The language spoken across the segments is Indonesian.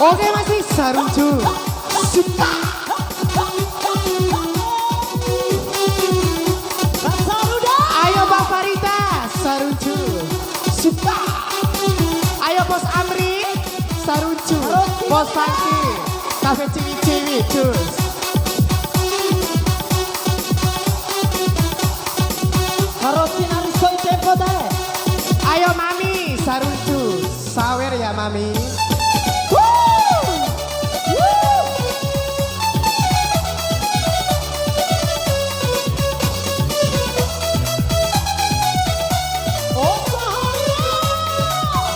Oke masih Saruncu. Suka. Ayo Mbak Farida, Saruncu. Suka. Ayo Bos Amri, Saruncu. Bos Fanti, Cafe Ciwi-Ciwi, cus. Ayo Mami, Saruncu. Sawer ya Mami.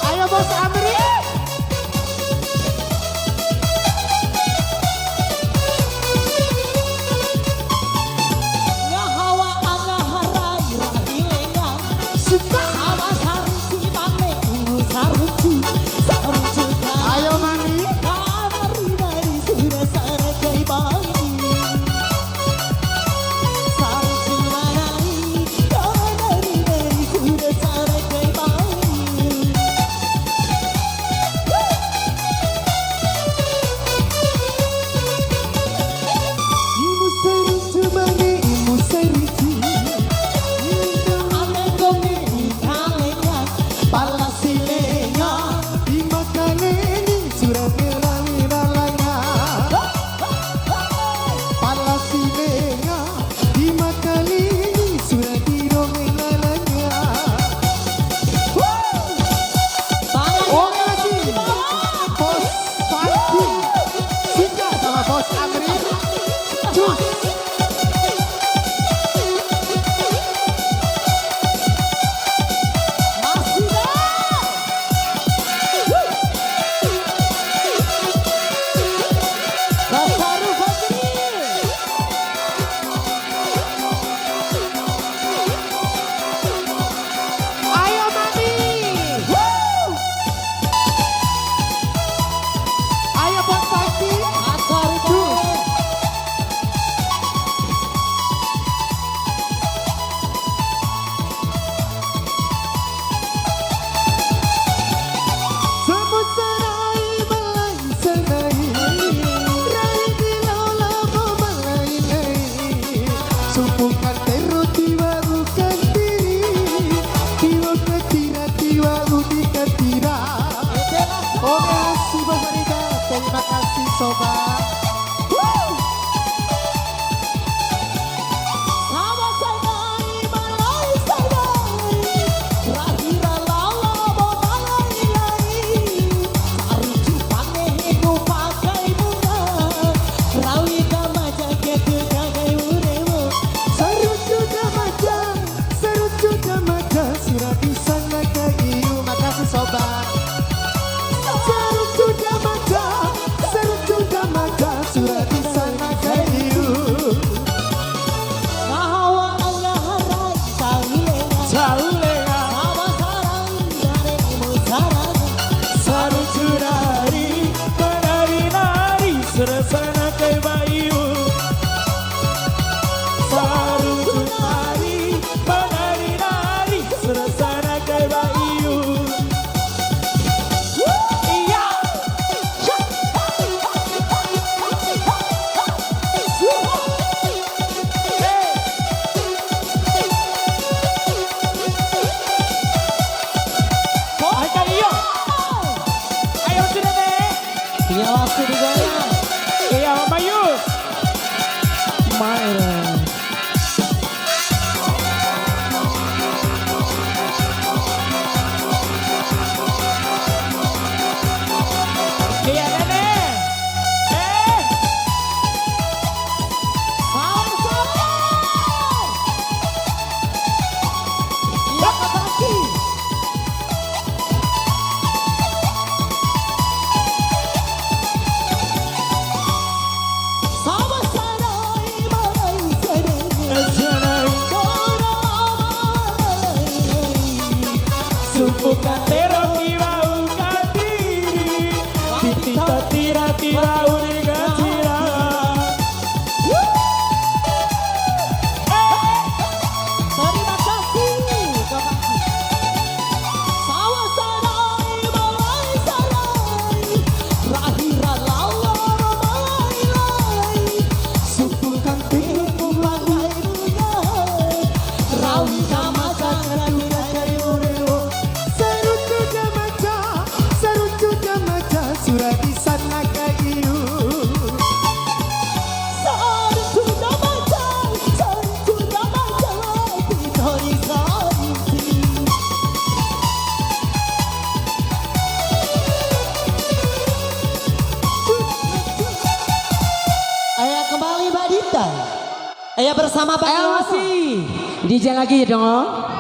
Ayo Bos Amri. Ayo Mami. Terima kasih sobat. Makasih sobat. Surat di sana kayu. Saruncu nari, menari-nari, suasana kayu bayu. Saruncu nari, menari-nari, suasana kayu bayu. Iya waktu digoyang. Iya Mama Yus. Main. Iya Nenek. Iya kaki. Ayo bersama Bang Elsi. DJ lagi dong.